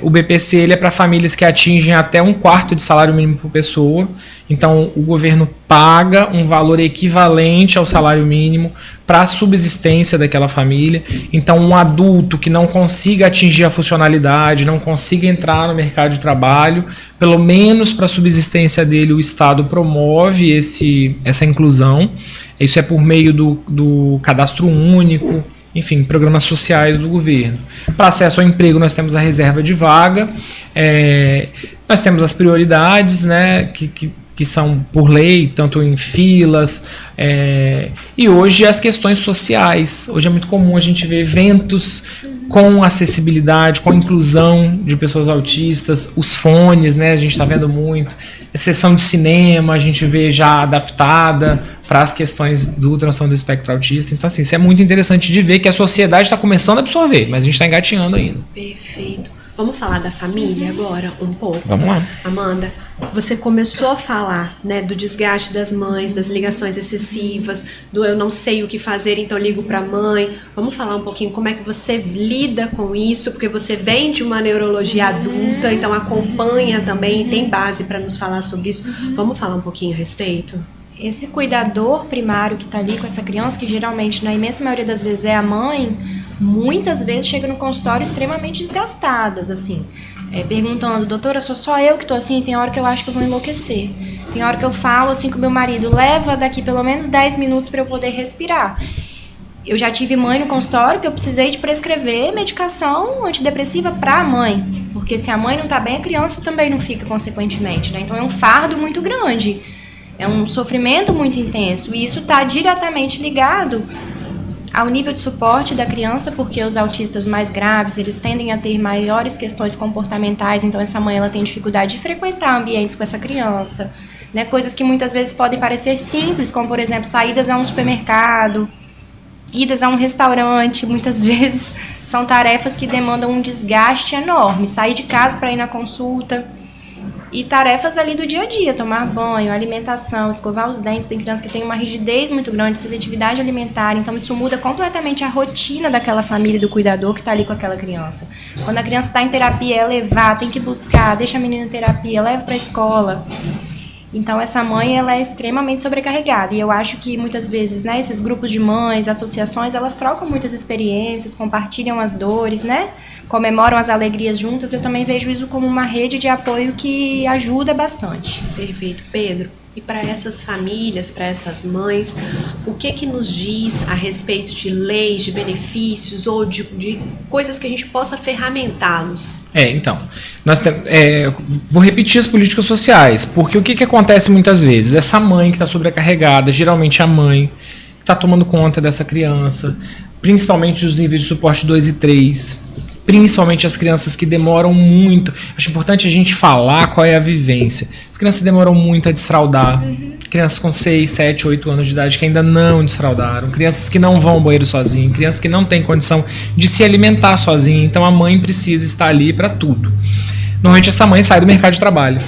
Speaker 3: O BPC ele é para famílias que atingem até 1/4 de salário mínimo por pessoa. Então, o governo paga um valor equivalente ao salário mínimo para a subsistência daquela família. Então, um adulto que não consiga atingir a funcionalidade, não consiga entrar no mercado de trabalho, pelo menos para a subsistência dele, o Estado promove essa inclusão. Isso é por meio do cadastro único, enfim, programas sociais do governo. Para acesso ao emprego, nós temos a reserva de vaga, nós temos as prioridades, né, que são por lei, tanto em filas, e hoje as questões sociais. Hoje é muito comum a gente ver eventos com acessibilidade, com inclusão de pessoas autistas, os fones, né, a gente está vendo muito, sessão de cinema, a gente vê já adaptada para as questões do transtorno do espectro autista. Então, assim, isso é muito interessante de ver que a sociedade está começando a absorver, mas a gente está engatinhando ainda.
Speaker 1: Perfeito. Vamos falar da família agora um pouco?
Speaker 3: Vamos lá.
Speaker 1: Amanda, você começou a falar, né, do desgaste das mães, das ligações excessivas, do eu não sei o que fazer, então ligo para a mãe. Vamos falar um pouquinho como é que você lida com isso, porque você vem de uma neurologia adulta, então acompanha também, tem base para nos falar sobre isso. Vamos falar um pouquinho a respeito?
Speaker 2: Esse cuidador primário que está ali com essa criança, que geralmente, na imensa maioria das vezes, é a mãe, muitas vezes chega no consultório extremamente desgastadas, assim, perguntando, doutora, sou só eu que tô assim? Tem hora que eu acho que eu vou enlouquecer. Tem hora que eu falo assim com meu marido, leva daqui pelo menos 10 minutos para eu poder respirar. Eu já tive mãe no consultório que eu precisei de prescrever medicação antidepressiva para a mãe, porque se a mãe não tá bem, a criança também não fica consequentemente, né? Então é um fardo muito grande. É um sofrimento muito intenso e isso está diretamente ligado ao nível de suporte da criança, porque os autistas mais graves, eles tendem a ter maiores questões comportamentais, então essa mãe ela tem dificuldade de frequentar ambientes com essa criança, né? Coisas que muitas vezes podem parecer simples, como por exemplo, saídas a um supermercado, idas a um restaurante, muitas vezes são tarefas que demandam um desgaste enorme, sair de casa para ir na consulta. E tarefas ali do dia a dia, tomar banho, alimentação, escovar os dentes. Tem criança que tem uma rigidez muito grande, seletividade alimentar. Então isso muda completamente a rotina daquela família, do cuidador que está ali com aquela criança. Quando a criança está em terapia, é levar, tem que buscar, deixa a menina em terapia, leva para a escola. Então essa mãe ela é extremamente sobrecarregada. E eu acho que muitas vezes, né, esses grupos de mães, associações, elas trocam muitas experiências, compartilham as dores, né? Comemoram as alegrias juntas. Eu também vejo isso como uma rede de apoio que ajuda bastante.
Speaker 1: Perfeito, Pedro. E para essas famílias, para essas mães, o que nos diz a respeito de leis, de benefícios ou de coisas que a gente possa ferramentá-los?
Speaker 3: Então, vou repetir as políticas sociais, porque o que acontece muitas vezes? Essa mãe que está sobrecarregada, geralmente a mãe que está tomando conta dessa criança, principalmente os níveis de suporte 2 e 3, principalmente as crianças que demoram muito. Acho importante a gente falar qual é a vivência. As crianças demoram muito a desfraldar. Crianças com 6, 7, 8 anos de idade que ainda não desfraldaram. Crianças que não vão ao banheiro sozinhas. Crianças que não têm condição de se alimentar sozinha. Então a mãe precisa estar ali para tudo. Normalmente essa mãe sai do mercado de trabalho.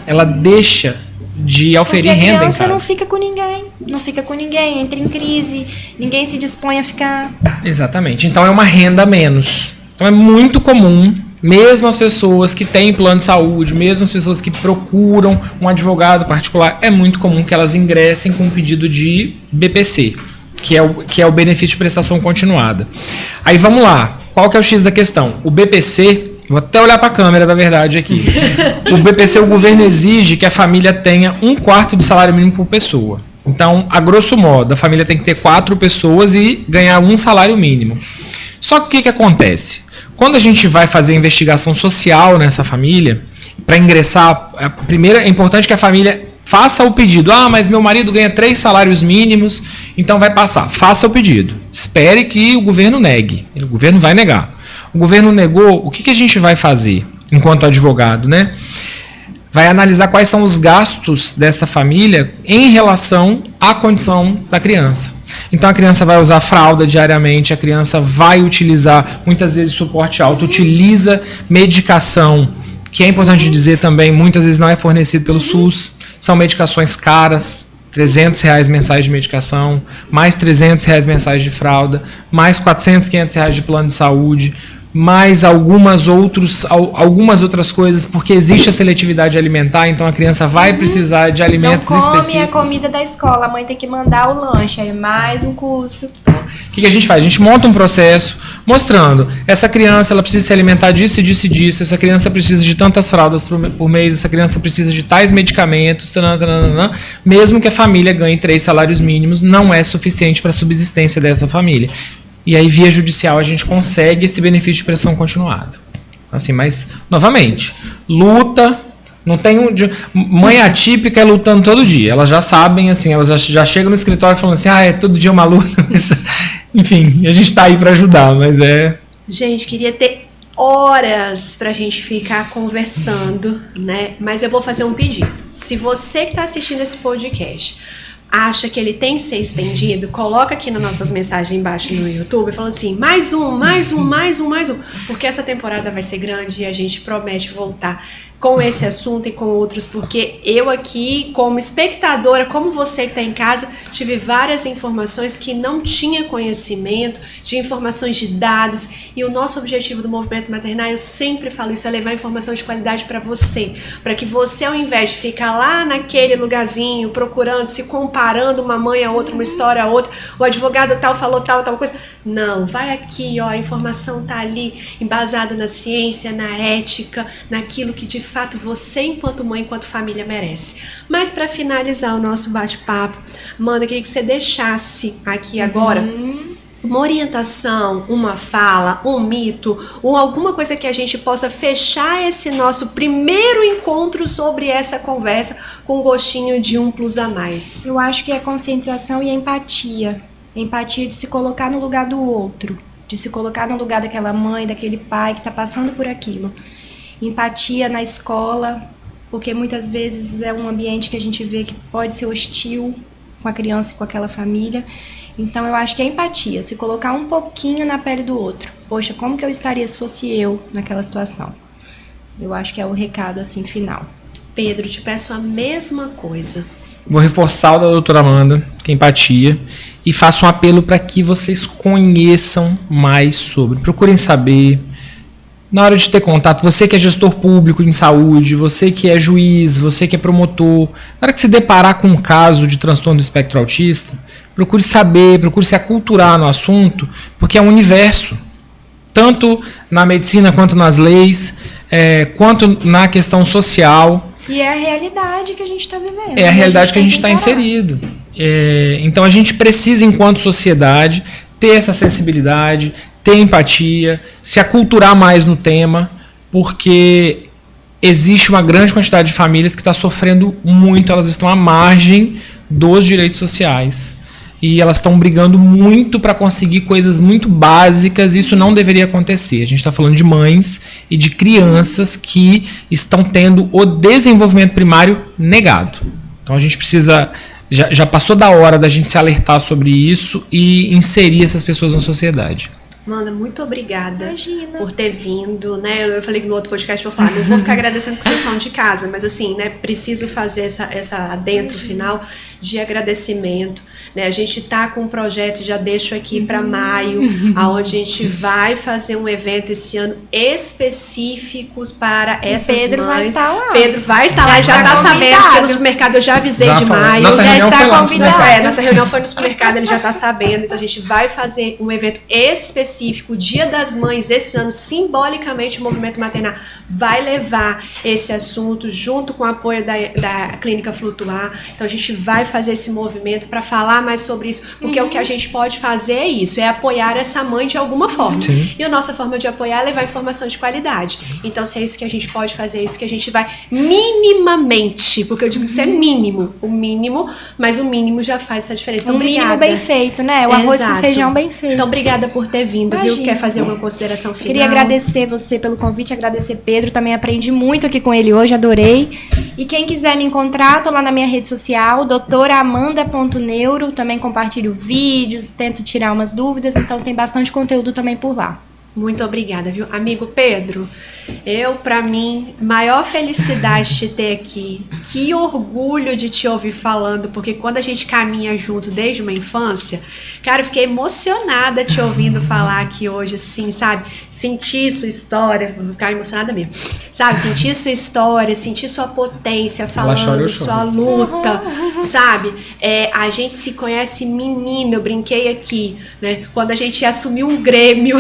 Speaker 3: Ela deixa de oferir renda em casa.
Speaker 2: Porque a criança não fica com ninguém. Não fica com ninguém. Entra em crise. Ninguém se dispõe a ficar.
Speaker 3: Exatamente. Então é uma renda a menos. Então é muito comum, mesmo as pessoas que têm plano de saúde, mesmo as pessoas que procuram um advogado particular, é muito comum que elas ingressem com um pedido de BPC, que é o benefício de prestação continuada. Aí vamos lá, qual que é o X da questão? O BPC, vou até olhar para a câmera da verdade aqui, o BPC o governo exige que a família tenha 1/4 de salário mínimo por pessoa. Então, a grosso modo, a família tem que ter 4 pessoas e ganhar um salário mínimo. Só que o que acontece? Quando a gente vai fazer investigação social nessa família, para ingressar, primeiro é importante que a família faça o pedido. Mas meu marido ganha 3 salários mínimos, então vai passar. Faça o pedido. Espere que o governo negue. O governo vai negar. O governo negou, o que a gente vai fazer enquanto advogado, né? Vai analisar quais são os gastos dessa família em relação à condição da criança. Então a criança vai usar fralda diariamente, a criança vai utilizar, muitas vezes, suporte alto, utiliza medicação, que é importante dizer também, muitas vezes não é fornecido pelo SUS, são medicações caras, R$300 mensais de medicação, mais R$300 mensais de fralda, mais R$400, R$500 de plano de saúde, mais algumas outras coisas, porque existe a seletividade alimentar, então a criança vai precisar de alimentos específicos.
Speaker 2: Não come a comida da escola, a mãe tem que mandar o lanche, aí mais um custo.
Speaker 3: O que a gente faz? A gente monta um processo mostrando, essa criança ela precisa se alimentar disso e disso e disso, essa criança precisa de tantas fraldas por mês, essa criança precisa de tais medicamentos, mesmo que a família ganhe 3 salários mínimos, não é suficiente para a subsistência dessa família. E aí, via judicial, a gente consegue esse benefício de prestação continuada. Assim, mas, novamente, luta, não tem mãe atípica é lutando todo dia. Elas já sabem, assim, elas já chegam no escritório falando assim, é todo dia uma luta. Enfim, a gente está aí para ajudar, mas é...
Speaker 1: Gente, queria ter horas pra gente ficar conversando, né? Mas eu vou fazer um pedido. Se você que está assistindo esse podcast acha que ele tem que ser estendido, coloca aqui nas nossas mensagens embaixo no YouTube, falando assim, mais um, porque essa temporada vai ser grande e a gente promete voltar com esse assunto e com outros, porque eu aqui, como espectadora, como você que está em casa, tive várias informações que não tinha conhecimento, de informações de dados, e o nosso objetivo do Movimento Maternar, eu sempre falo isso, é levar informação de qualidade para você, para que você, ao invés de ficar lá naquele lugarzinho, procurando, se comparando uma mãe a outra, uma história a outra, o advogado tal falou tal coisa, não, vai aqui, ó, a informação tá ali, embasada na ciência, na ética, naquilo que de fato você, enquanto mãe, enquanto família, merece. Mas para finalizar o nosso bate-papo, Amanda, queria que você deixasse aqui agora uma orientação, uma fala, um mito, ou alguma coisa que a gente possa fechar esse nosso primeiro encontro sobre essa conversa com um gostinho de um plus a mais.
Speaker 2: Eu acho que é a conscientização e a empatia. Empatia de se colocar no lugar do outro, de se colocar no lugar daquela mãe, daquele pai que está passando por aquilo. Empatia na escola, porque muitas vezes é um ambiente que a gente vê que pode ser hostil com a criança e com aquela família. Então eu acho que é empatia, se colocar um pouquinho na pele do outro. Poxa, como que eu estaria se fosse eu naquela situação? Eu acho que é o recado assim final.
Speaker 1: Pedro, te peço a mesma coisa.
Speaker 3: Vou reforçar o da doutora Amanda, que é empatia, e faço um apelo para que vocês conheçam mais sobre, procurem saber. Na hora de ter contato, você que é gestor público em saúde, você que é juiz, você que é promotor, na hora que se deparar com um caso de transtorno do espectro autista, procure saber, procure se aculturar no assunto, porque é um universo, tanto na medicina quanto nas leis, quanto na questão social.
Speaker 2: E é a realidade que a gente está vivendo.
Speaker 3: É a realidade que a gente está inserido. Então a gente precisa, enquanto sociedade, ter essa sensibilidade, ter empatia, se aculturar mais no tema, porque existe uma grande quantidade de famílias que está sofrendo muito, elas estão à margem dos direitos sociais. E elas estão brigando muito para conseguir coisas muito básicas, e isso não deveria acontecer. A gente está falando de mães e de crianças que estão tendo o desenvolvimento primário negado. Então a gente precisa... Já passou da hora da gente se alertar sobre isso e inserir essas pessoas na sociedade.
Speaker 1: Amanda, muito obrigada.
Speaker 2: Imagina.
Speaker 1: Por ter vindo, né? Eu falei que no outro podcast eu vou falar, não vou ficar agradecendo porque vocês são de casa, mas assim, né? Preciso fazer essa adentro final de agradecimento, né? A gente tá com um projeto, já deixo aqui para maio, aonde a gente vai fazer um evento esse ano específicos para essas mães.
Speaker 2: Pedro vai estar lá.
Speaker 1: Pedro vai estar lá, já tá sabendo, porque no supermercado eu já avisei de maio.
Speaker 3: Já
Speaker 1: está convidado. Nossa reunião foi no supermercado, ele já tá sabendo, então a gente vai fazer um evento específico. O Dia das Mães esse ano, simbolicamente o Movimento Maternar vai levar esse assunto junto com o apoio da Clínica Flutuar. Então a gente vai fazer esse movimento para falar mais sobre isso, porque o que a gente pode fazer é isso, é apoiar essa mãe de alguma forma. Sim. E a nossa forma de apoiar é levar informação de qualidade. Então se é isso que a gente pode fazer, é isso que a gente vai minimamente, porque eu digo que isso é mínimo, o mínimo, mas o mínimo já faz essa diferença. Então, obrigada.
Speaker 2: Mínimo bem feito, né? O arroz com feijão bem feito.
Speaker 1: Então obrigada por ter vindo. Viu? Quer fazer alguma consideração final?
Speaker 2: Queria agradecer você pelo convite, agradecer Pedro, também aprendi muito aqui com ele hoje, adorei. E quem quiser me encontrar, tô lá na minha rede social, doutoramanda.neuro, também compartilho vídeos, tento tirar umas dúvidas, então tem bastante conteúdo também por lá.
Speaker 1: Muito obrigada, viu? Amigo Pedro, pra mim, maior felicidade de te ter aqui. Que orgulho de te ouvir falando, porque quando a gente caminha junto desde uma infância, cara, eu fiquei emocionada te ouvindo falar aqui hoje, assim, sabe? Sentir sua história, vou ficar emocionada mesmo, sabe? Sentir sua história, sentir sua potência, falando sua luta, sabe? A gente se conhece menino, eu brinquei aqui, né? Quando a gente assumiu um Grêmio...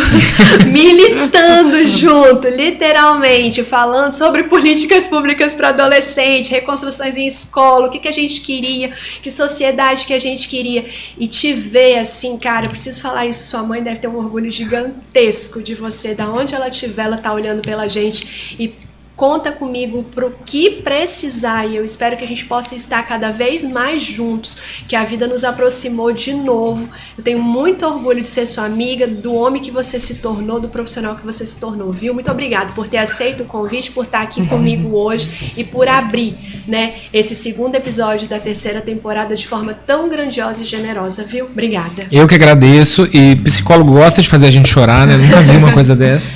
Speaker 1: militando junto, literalmente, falando sobre políticas públicas para adolescente, reconstruções em escola, o que a gente queria, que sociedade que a gente queria, e te ver assim, cara, eu preciso falar isso, sua mãe deve ter um orgulho gigantesco de você, da onde ela estiver, ela tá olhando pela gente, e conta comigo pro que precisar, e eu espero que a gente possa estar cada vez mais juntos, que a vida nos aproximou de novo. Eu tenho muito orgulho de ser sua amiga, do homem que você se tornou, do profissional que você se tornou, viu? Muito obrigada por ter aceito o convite, por estar aqui comigo hoje e por abrir, né, esse segundo episódio da terceira temporada de forma tão grandiosa e generosa, viu? Obrigada.
Speaker 3: Eu que agradeço, e psicólogo gosta de fazer a gente chorar, né? Eu nunca vi uma coisa dessa.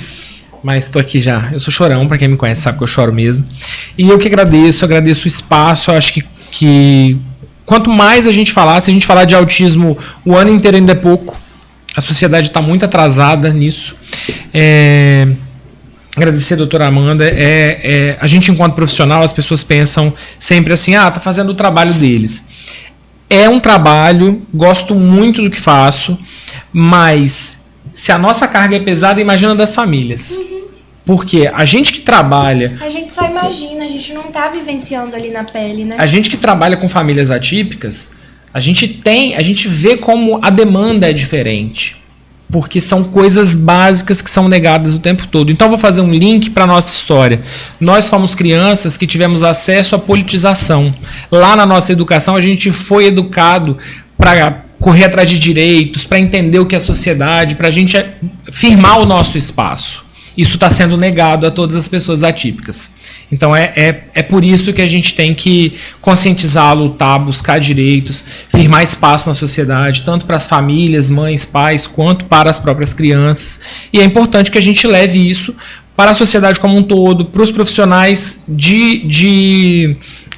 Speaker 3: Mas tô aqui já. Eu sou chorão, pra quem me conhece sabe que eu choro mesmo. E eu que agradeço o espaço. Eu acho que quanto mais a gente falar, se a gente falar de autismo o ano inteiro ainda é pouco. A sociedade está muito atrasada nisso. Agradecer a doutora Amanda. A gente, enquanto profissional, as pessoas pensam sempre assim, tá fazendo o trabalho deles. É um trabalho, gosto muito do que faço, mas se a nossa carga é pesada, imagina das famílias. Porque a gente que trabalha...
Speaker 2: A gente só imagina, a gente não tá vivenciando ali na pele, né?
Speaker 3: A gente que trabalha com famílias atípicas, a gente vê como a demanda é diferente. Porque são coisas básicas que são negadas o tempo todo. Então eu vou fazer um link para a nossa história. Nós fomos crianças que tivemos acesso à politização. Lá na nossa educação a gente foi educado para correr atrás de direitos, para entender o que é a sociedade, para a gente firmar o nosso espaço. Isso está sendo negado a todas as pessoas atípicas. Então é por isso que a gente tem que conscientizar, lutar, buscar direitos, firmar espaço na sociedade, tanto para as famílias, mães, pais, quanto para as próprias crianças. E é importante que a gente leve isso para a sociedade como um todo, para os profissionais de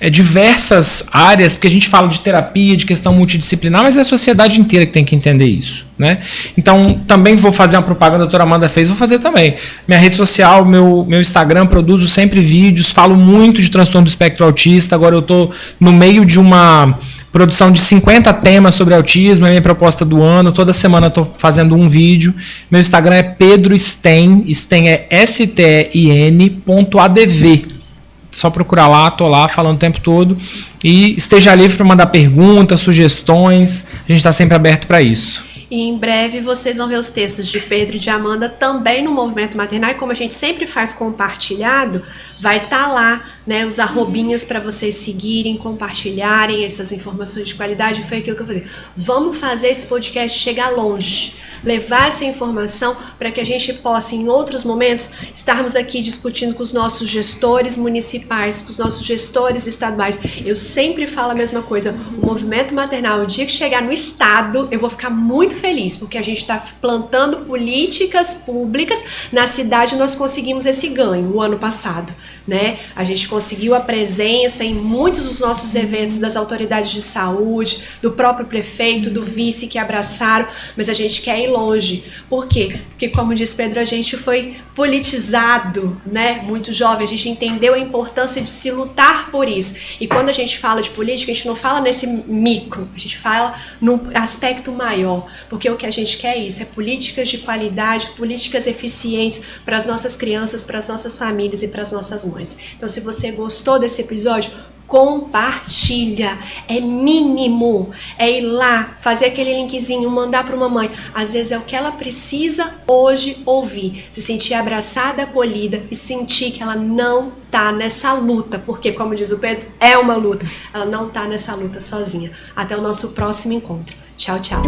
Speaker 3: diversas áreas, porque a gente fala de terapia, de questão multidisciplinar, mas é a sociedade inteira que tem que entender isso, né? Então, também vou fazer uma propaganda, a doutora Amanda fez, vou fazer também. Minha rede social, meu Instagram, produzo sempre vídeos, falo muito de transtorno do espectro autista, agora eu estou no meio de uma produção de 50 temas sobre autismo, é a minha proposta do ano, toda semana estou fazendo um vídeo. Meu Instagram é Pedro Sten, Sten é STEIN.adv. Só procurar lá, tô lá falando o tempo todo. E esteja livre para mandar perguntas, sugestões. A gente está sempre aberto para isso.
Speaker 1: E em breve vocês vão ver os textos de Pedro e de Amanda também no Movimento Maternal. E como a gente sempre faz compartilhado, vai estar lá, né, os arrobinhas para vocês seguirem, compartilharem essas informações de qualidade. Foi aquilo que eu falei. Vamos fazer esse podcast chegar longe. Levar essa informação para que a gente possa, em outros momentos, estarmos aqui discutindo com os nossos gestores municipais, com os nossos gestores estaduais. Eu sempre falo a mesma coisa, o Movimento Maternal, o dia que chegar no estado, eu vou ficar muito feliz, porque a gente está plantando políticas públicas. Na cidade nós conseguimos esse ganho o ano passado, né? A gente conseguiu a presença em muitos dos nossos eventos das autoridades de saúde, do próprio prefeito, do vice que abraçaram, mas a gente quer ir longe. Por quê? Porque, como disse Pedro, a gente foi politizado, né? Muito jovem, a gente entendeu a importância de se lutar por isso. E quando a gente fala de política, a gente não fala nesse micro, a gente fala no aspecto maior, porque o que a gente quer é isso, é políticas de qualidade, políticas eficientes para as nossas crianças, para as nossas famílias e para as nossas mães. Então, se você gostou desse episódio, compartilha, é mínimo, é ir lá, fazer aquele linkzinho, mandar para uma mãe, às vezes é o que ela precisa hoje ouvir, se sentir abraçada, acolhida e sentir que ela não tá nessa luta, porque como diz o Pedro, é uma luta, ela não tá nessa luta sozinha. Até o nosso próximo encontro. Tchau, tchau.